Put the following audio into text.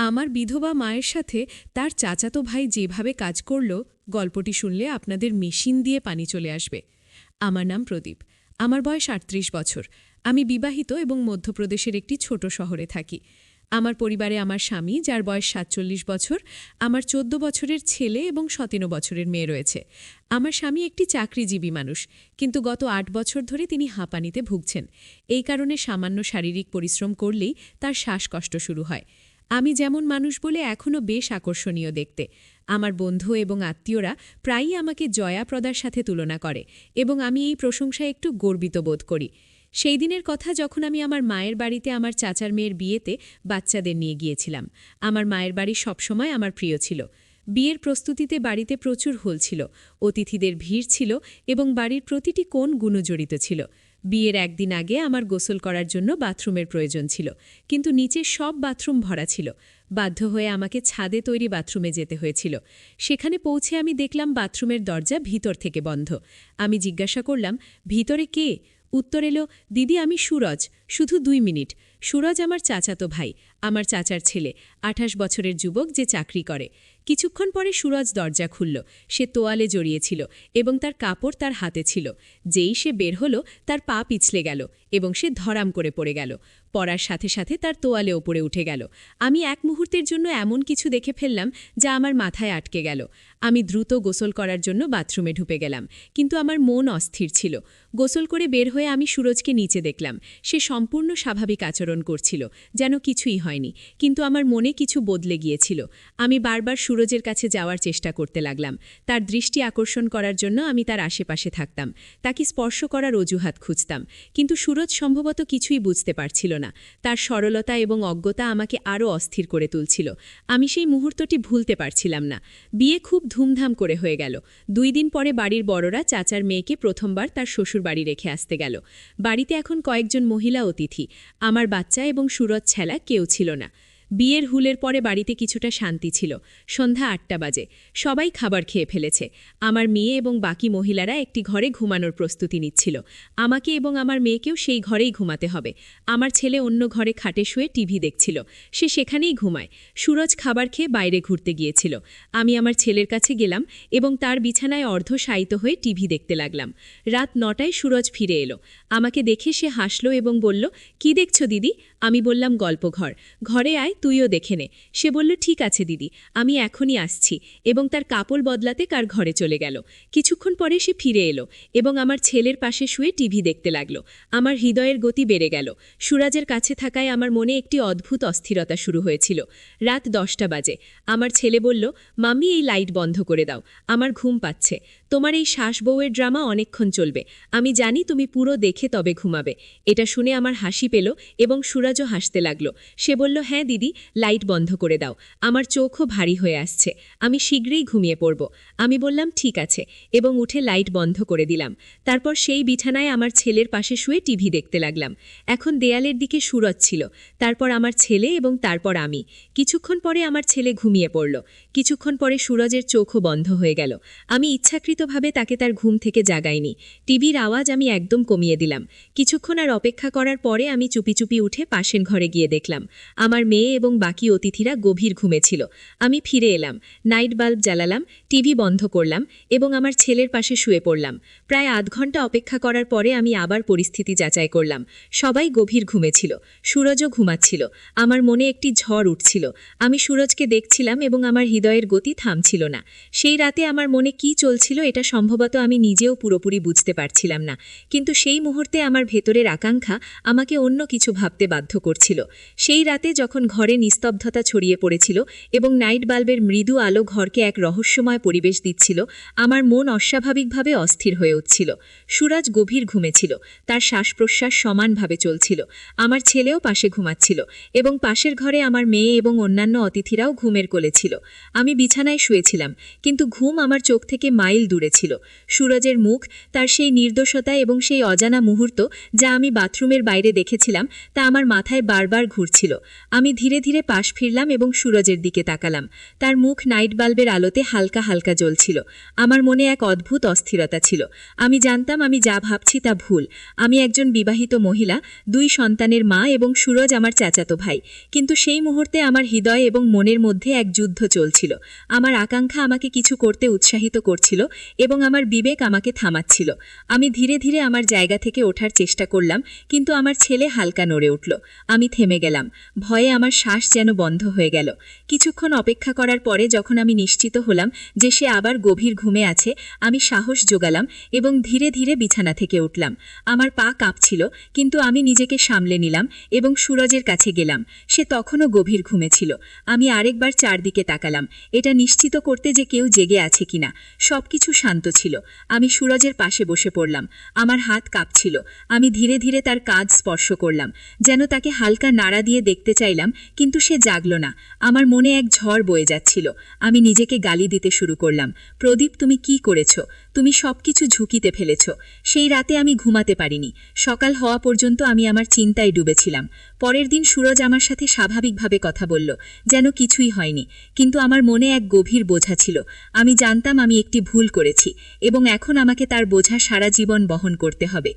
আমার বিধবা মায়ের সাথে তার চাচাতো ভাই যেভাবে কাজ করল, গল্পটি শুনলে আপনাদের মেশিন দিয়ে পানি চলে আসবে। আমার নাম প্রদীপ। আমার বয়স ৩৮ বছর। আমি বিবাহিত এবং মধ্যপ্রদেশের একটি ছোট শহরে থাকি। আমার পরিবারে আমার স্বামী, যার বয়স ৪৭ বছর, আমার ১৪ বছরের ছেলে এবং ১৭ বছরের মেয়ে রয়েছে। আমার স্বামী একটি চাকরিজীবী মানুষ, কিন্তু গত ৮ বছর ধরে তিনি হাঁপানিতে ভুগছেন। এই কারণে সামান্য শারীরিক পরিশ্রম করলেই তার শ্বাসকষ্ট শুরু হয়। আমি যেমন মানুষ বলে এখনও বেশ আকর্ষণীয় দেখতে। আমার বন্ধু এবং আত্মীয়রা প্রায়ই আমাকে জয়া প্রদার সাথে তুলনা করে এবং আমি এই প্রশংসায় একটু গর্বিত বোধ করি। সেই দিনের কথা যখন আমি আমার মায়ের বাড়িতে আমার চাচার মেয়ের বিয়েতে বাচ্চাদের নিয়ে গিয়েছিলাম। আমার মায়ের বাড়ি সবসময় আমার প্রিয় ছিল। বিয়ের প্রস্তুতিতে বাড়িতে প্রচুর হোল ছিল, অতিথিদের ভিড় ছিল এবং বাড়ির প্রতিটি কোণ গুণজড়িত ছিল। বিয়ের একদিন আগে আমার গোসল করার জন্য বাথরুমের প্রয়োজন ছিল, কিন্তু নিচে সব বাথরুম ভরা ছিল। বাধ্য হয়ে আমাকে ছাদে তৈরি বাথরুমে যেতে হয়েছিল। সেখানে পৌঁছে আমি দেখলাম বাথরুমের দরজা ভিতর থেকে বন্ধ। আমি জিজ্ঞাসা করলাম, ভিতরে কে? উত্তর এলো, দিদি আমি সুরজ, শুধু ২ মিনিট। সুরজ আমার চাচাতো ভাই, আমার চাচার ছেলে, ২৮ বছরের যুবক যে চাকরি করে। কিছুক্ষণ পরে সুরজ দরজা খুলল। সে তোয়ালে জড়িয়েছিল এবং তার কাপড় তার হাতে ছিল। যেই সে বের হল, তার পা পিছলে গেল এবং সে ধরাম করে পড়ে গেল। পড়ার সাথে সাথে তার তোয়ালে ওপরে উঠে গেল। আমি এক মুহূর্তের জন্য এমন কিছু দেখে ফেললাম যা আমার মাথায় আটকে গেল। আমি দ্রুত গোসল করার জন্য বাথরুমে ঢুকে গেলাম, কিন্তু আমার মন অস্থির ছিল। গোসল করে বের হয়ে আমি সুরজকে নিচে দেখলাম। সে সম্পূর্ণ স্বাভাবিক আচরণ করছিল, যেন কিছুই হয়নি, কিন্তু আমার মনে কিছু বদলে গিয়েছিল। আমি বারবার সুরজের কাছে যাওয়ার চেষ্টা করতে লাগলাম। তার দৃষ্টি আকর্ষণ করার জন্য আমি তার আশেপাশে থাকতাম, তাকে স্পর্শ করার অজুহাত খুঁজতাম, কিন্তু সুরজ সম্ভবত কিছুই বুঝতে পারছিল না। তার সরলতা এবং অজ্ঞতা আমাকে আরও অস্থির করে তুলছিল। আমি সেই মুহূর্তটি ভুলতে পারছিলাম না। বিয়ে খুব ধুমধাম করে হয়ে গেল। ২ দিন পরে বাড়ির বড়রা চাচার মেয়েকে প্রথমবার তার শ্বশুর বাড়ি রেখে আসতে গেল। বাড়িতে এখন কয়েকজন মহিলা অতিথি। আমার বাচ্চা এবং সুরজ ছাড়া কেউ ছিল না। বিয়ের হুলের পরে বাড়িতে কিছুটা শান্তি ছিল। সন্ধ্যা ৮টা বাজে। সবাই খাবার খেয়ে ফেলেছে। আমার মেয়ে এবং বাকি মহিলারা একটি ঘরে ঘুমানোর প্রস্তুতি নিচ্ছিল। আমাকে এবং আমার মেয়েকেও সেই ঘরেই ঘুমাতে হবে। আমার ছেলে অন্য ঘরে খাটে শুয়ে টিভি দেখছিল। সে সেখানেই ঘুমায়। সুরজ খাবার খেয়ে বাইরে ঘুরতে গিয়েছিল। আমি আমার ছেলের কাছে গেলাম এবং তার বিছানায় অর্ধশায়িত হয়ে টিভি দেখতে লাগলাম। রাত ৯টায় সুরজ ফিরে এলো। আমাকে দেখে সে হাসল এবং বলল, কি দেখছো দিদি? আমি বললাম, গল্পঘর। ঘরে আয়, তুইও দেখে নে। সে বলল, ঠিক আছে দিদি, আমি এখনই আসছি, এবং তার কাপড় বদলাতে কার ঘরে চলে গেল। কিছুক্ষণ পরে সে ফিরে এলো এবং আমার ছেলের পাশে শুয়ে টিভি দেখতে লাগল। আমার হৃদয়ের গতি বেড়ে গেল। সুরজের কাছে থাকায় আমার মনে একটি অদ্ভুত অস্থিরতা শুরু হয়েছিল। রাত 10টা বাজে। আমার ছেলে বলল, মাম্মি এই লাইট বন্ধ করে দাও, আমার ঘুম পাচ্ছে। তোমার এই শ্বাস বউয়ের ড্রামা অনেকক্ষণ চলবে। আমি জানি তুমি পুরো দেখে তবে ঘুমাবে। এটা শুনে আমার হাসি পেল এবং সুরজও হাসতে লাগল। সে বলল, হ্যাঁ দিদি, লাইট বন্ধ করে দাও, আমার চোখও ভারী হয়ে আসছে, আমি শীঘ্রই ঘুমিয়ে পড়ব। আমি বললাম, ঠিক আছে, এবং উঠে লাইট বন্ধ করে দিলাম। তারপর সেই বিছানায় আমার ছেলের পাশে শুয়ে টিভি দেখতে লাগলাম। এখন দেয়ালের দিকে সুরজ ছিল, তারপর আমার ছেলে এবং তারপর আমি। কিছুক্ষণ পরে আমার ছেলে ঘুমিয়ে পড়ল। কিছুক্ষণ পরে সুরজের চোখও বন্ধ হয়ে গেল। আমি ইচ্ছাকৃতভাবে তাকে তার ঘুম থেকে জাগাইনি। টিভির আওয়াজ আমি একদম কমিয়ে দিলাম। কিছুক্ষণ আর অপেক্ষা করার পরে আমি চুপি চুপি উঠে পাশের ঘরে গিয়ে দেখলাম আমার মেয়ে এবং বাকি অতিথিরা গভীর ঘুমে ছিল। আমি ফিরে এলাম, নাইট বাল্ব জ্বালালাম, টিভি বন্ধ করলাম এবং আমার ছেলের পাশে শুয়ে পড়লাম। প্রায় আধ ঘন্টা অপেক্ষা করার পরে আমি আবার পরিস্থিতি যাচাই করলাম। সবাই গভীর ঘুমে ছিল, সুরজও ঘুমাচ্ছিল। আমার মনে একটি ঝড় উঠছিল। আমি সুরজকে দেখছিলাম এবং আমার হৃদয়ের গতি থামছিল না। সেই রাতে আমার মনে কি চলছিল এটা সম্ভবত আমি নিজেও পুরোপুরি বুঝতে পারছিলাম না, কিন্তু সেই মুহূর্তে আমার ভেতরের আকাঙ্ক্ষা আমাকে অন্য কিছু ভাবতে বাধ্য করছিল। সেই রাতে যখন ঘরে নিস্তব্ধতা ছড়িয়ে পড়েছিল এবং নাইট বাল্বের মৃদু আলো ঘরকে এক রহস্যময় পরিবেশ দিচ্ছিল, আমার মন অস্বাভাবিকভাবে অস্থির হয়ে উঠছিল। সুরজ গভীর ঘুমেছিল, তার শ্বাস প্রশ্বাস সমানভাবে চলছিল। আমার ছেলেও পাশে ঘুমাচ্ছিল এবং পাশের ঘরে আমার মেয়ে এবং অন্যান্য অতিথিরাও ঘুমের কোলে ছিল। আমি বিছানায় শুয়েছিলাম, কিন্তু ঘুম আমার চোখ থেকে মাইল দূরে দূরে ছিল। সুরজের মুখ, তার সেই নির্দোষতা এবং সেই অজানা মুহূর্ত যা আমি বাথরুমের বাইরে দেখেছিলাম, তা আমার মাথায় বারবার ঘুরছিল। আমি ধীরে ধীরে পাশ ফিরলাম এবং সুরজের দিকে তাকালাম। তার মুখ নাইট বাল্বের আলোতে হালকা হালকা জ্বলছিল। আমার মনে এক অদ্ভুত অস্থিরতা ছিল। আমি জানতাম আমি যা ভাবছি তা ভুল। আমি একজন বিবাহিত মহিলা, 2 সন্তানের মা এবং সুরজ আমার চাচাতো ভাই। কিন্তু সেই মুহূর্তে আমার হৃদয় এবং মনের মধ্যে এক যুদ্ধ চলছিল। আমার আকাঙ্ক্ষা আমাকে কিছু করতে উৎসাহিত করছিল এবং আমার বিবেক আমাকে থামাচ্ছিল। আমি ধীরে ধীরে আমার জায়গা থেকে ওঠার চেষ্টা করলাম, কিন্তু আমার ছেলে হালকা নড়ে উঠল। আমি থেমে গেলাম। ভয়ে আমার শ্বাস যেন বন্ধ হয়ে গেল। কিছুক্ষণ অপেক্ষা করার পরে যখন আমি নিশ্চিত হলাম যে সে আবার গভীর ঘুমে আছে, আমি সাহস জোগালাম এবং ধীরে ধীরে বিছানা থেকে উঠলাম। আমার পা কাঁপছিল, কিন্তু আমি নিজেকে সামলে নিলাম এবং সুরজের কাছে গেলাম। সে তখনও গভীর ঘুমে ছিল। আমি আরেকবার চারদিকে তাকালাম, এটা নিশ্চিত করতে যে কেউ জেগে আছে কিনা। সবকিছু শান্ত ছিল। আমি সুরজের পাশে বসে পড়লাম। আমার হাত কাঁপছিল। আমি ধীরে ধীরে তার কাঁধ স্পর্শ করলাম, যেন তাকে হালকা নাড়া দিয়ে দেখতে চাইলাম, কিন্তু সে জাগল না। আমার মনে এক ঝড় বয়ে যাচ্ছিল। আমি নিজেকে গালি দিতে শুরু করলাম। প্রদীপ, তুমি কি করেছ? তুমি সবকিছু ঝুঁকিতে ফেলেছ। সেই রাতে আমি ঘুমাতে পারিনি। সকাল হওয়া পর্যন্ত আমি আমার চিন্তায় ডুবেছিলাম। পরের দিন সুরজ আমার সাথে স্বাভাবিকভাবে কথা বলল, যেন কিছুই হয়নি। কিন্তু আমার মনে এক গভীর বোঝা ছিল। আমি জানতাম আমি একটি ভুল করেছি এবং এখন আমাকে তার বোঝা সারা জীবন বহন করতে হবে।